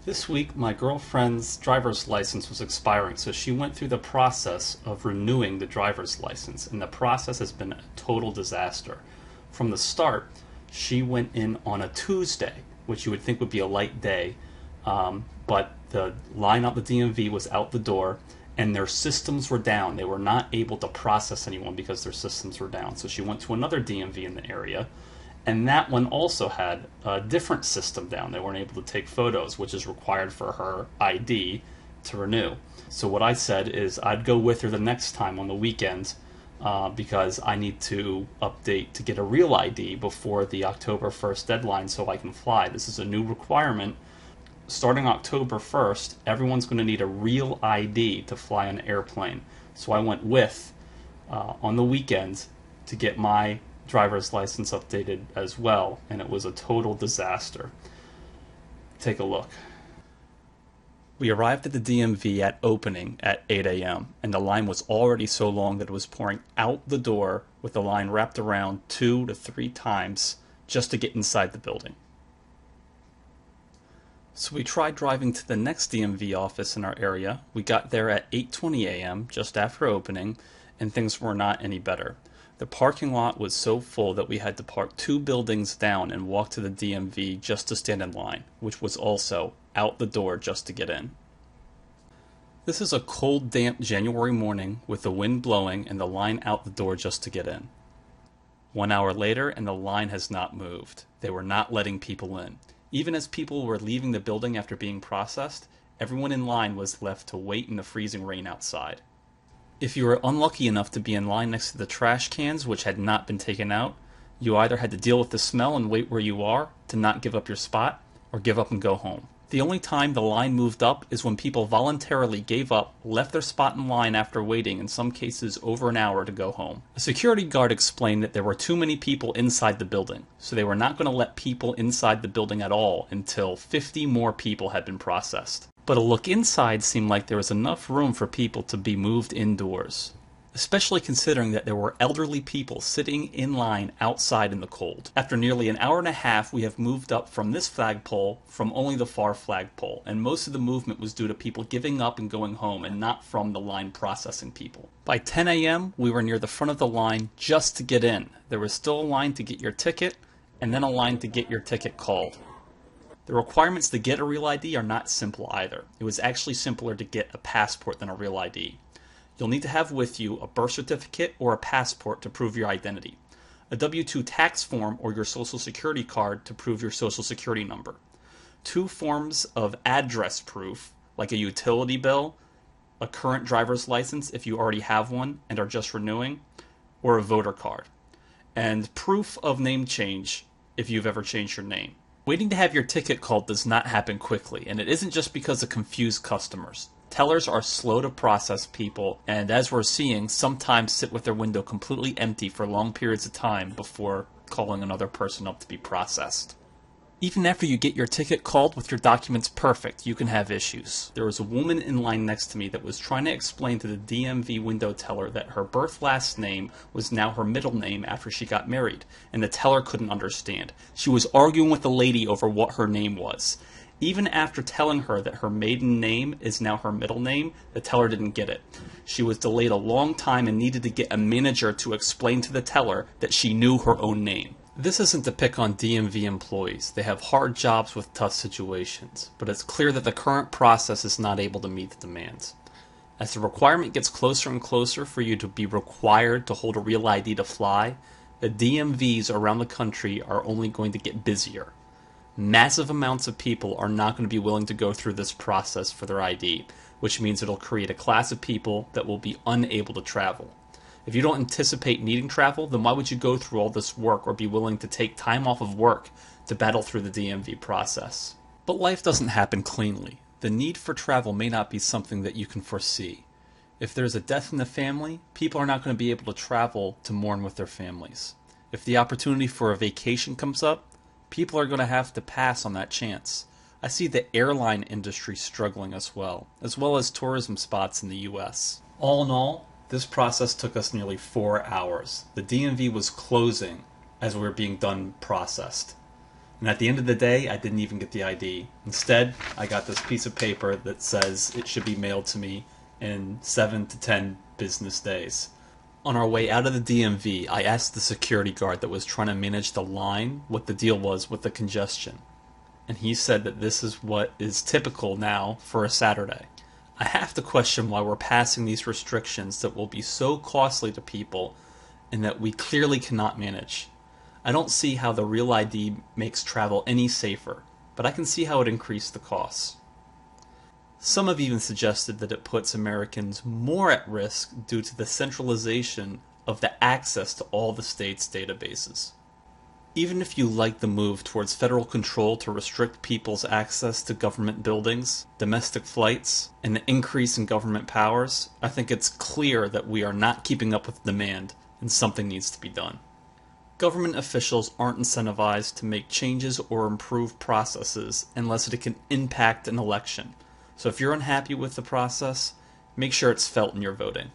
This week, my girlfriend's driver's license was expiring, so she went through the process of renewing the driver's license, and the process has been a total disaster. From the start, she went in on a Tuesday, which you would think would be a light day, but the line out the DMV was out the door, and their systems were down. They were not able to process anyone because their systems were down. So she went to another DMV in the area, and that one also had a different system down. They weren't able to take photos, which is required for her ID to renew. So what I said is I'd go with her the next time on the weekend because I need to update to get a real ID before the October 1st deadline so I can fly. This is a new requirement. Starting October 1st, everyone's going to need a real ID to fly an airplane. So I went with on the weekend to get my driver's license updated as well, and it was a total disaster. Take a look. We arrived at the DMV at opening at 8 a.m. and the line was already so long that it was pouring out the door with the line wrapped around 2 to 3 times just to get inside the building. So we tried driving to the next DMV office in our area. We got there at 8:20 a.m. just after opening, and things were not any better. The parking lot was so full that we had to park 2 buildings down and walk to the DMV just to stand in line, which was also out the door just to get in. This is a cold, damp January morning with the wind blowing and the line out the door just to get in. 1 hour later and the line has not moved. They were not letting people in. Even as people were leaving the building after being processed, everyone in line was left to wait in the freezing rain outside. If you were unlucky enough to be in line next to the trash cans, which had not been taken out, you either had to deal with the smell and wait where you are to not give up your spot, or give up and go home. The only time the line moved up is when people voluntarily gave up, left their spot in line after waiting, in some cases over an hour, to go home. A security guard explained that there were too many people inside the building, so they were not going to let people inside the building at all until 50 more people had been processed. But a look inside seemed like there was enough room for people to be moved indoors, especially considering that there were elderly people sitting in line outside in the cold. After nearly an hour and a half, we have moved up from this flagpole from only the far flagpole, and most of the movement was due to people giving up and going home and not from the line processing people. By 10 a.m., we were near the front of the line just to get in. There was still a line to get your ticket, and then a line to get your ticket called. The requirements to get a real ID are not simple either. It was actually simpler to get a passport than a real ID. You'll need to have with you a birth certificate or a passport to prove your identity, a W-2 tax form or your social security card to prove your social security number, 2 forms of address proof, like a utility bill, a current driver's license if you already have one and are just renewing, or a voter card, and proof of name change if you've ever changed your name. Waiting to have your ticket called does not happen quickly, and it isn't just because of confused customers. Tellers are slow to process people, and as we're seeing, sometimes sit with their window completely empty for long periods of time before calling another person up to be processed. Even after you get your ticket called with your documents perfect, you can have issues. There was a woman in line next to me that was trying to explain to the DMV window teller that her birth last name was now her middle name after she got married, and the teller couldn't understand. She was arguing with the lady over what her name was. Even after telling her that her maiden name is now her middle name, the teller didn't get it. She was delayed a long time and needed to get a manager to explain to the teller that she knew her own name. This isn't to pick on DMV employees. They have hard jobs with tough situations, but it's clear that the current process is not able to meet the demands. As the requirement gets closer and closer for you to be required to hold a real ID to fly, the DMVs around the country are only going to get busier. Massive amounts of people are not going to be willing to go through this process for their ID, which means it'll create a class of people that will be unable to travel. If you don't anticipate needing travel, then why would you go through all this work or be willing to take time off of work to battle through the DMV process? But life doesn't happen cleanly. The need for travel may not be something that you can foresee. If there's a death in the family, people are not going to be able to travel to mourn with their families. If the opportunity for a vacation comes up, people are going to have to pass on that chance. I see the airline industry struggling as well as tourism spots in the U.S. All in all, this process took us nearly 4 hours. The DMV was closing as we were being done processed. And at the end of the day, I didn't even get the ID. Instead, I got this piece of paper that says it should be mailed to me in 7 to 10 business days. On our way out of the DMV, I asked the security guard that was trying to manage the line what the deal was with the congestion. And he said that this is what is typical now for a Saturday. I have to question why we're passing these restrictions that will be so costly to people and that we clearly cannot manage. I don't see how the real ID makes travel any safer, but I can see how it increased the costs. Some have even suggested that it puts Americans more at risk due to the centralization of the access to all the state's databases. Even if you like the move towards federal control to restrict people's access to government buildings, domestic flights, and the increase in government powers, I think it's clear that we are not keeping up with demand and something needs to be done. Government officials aren't incentivized to make changes or improve processes unless it can impact an election. So if you're unhappy with the process, make sure it's felt in your voting.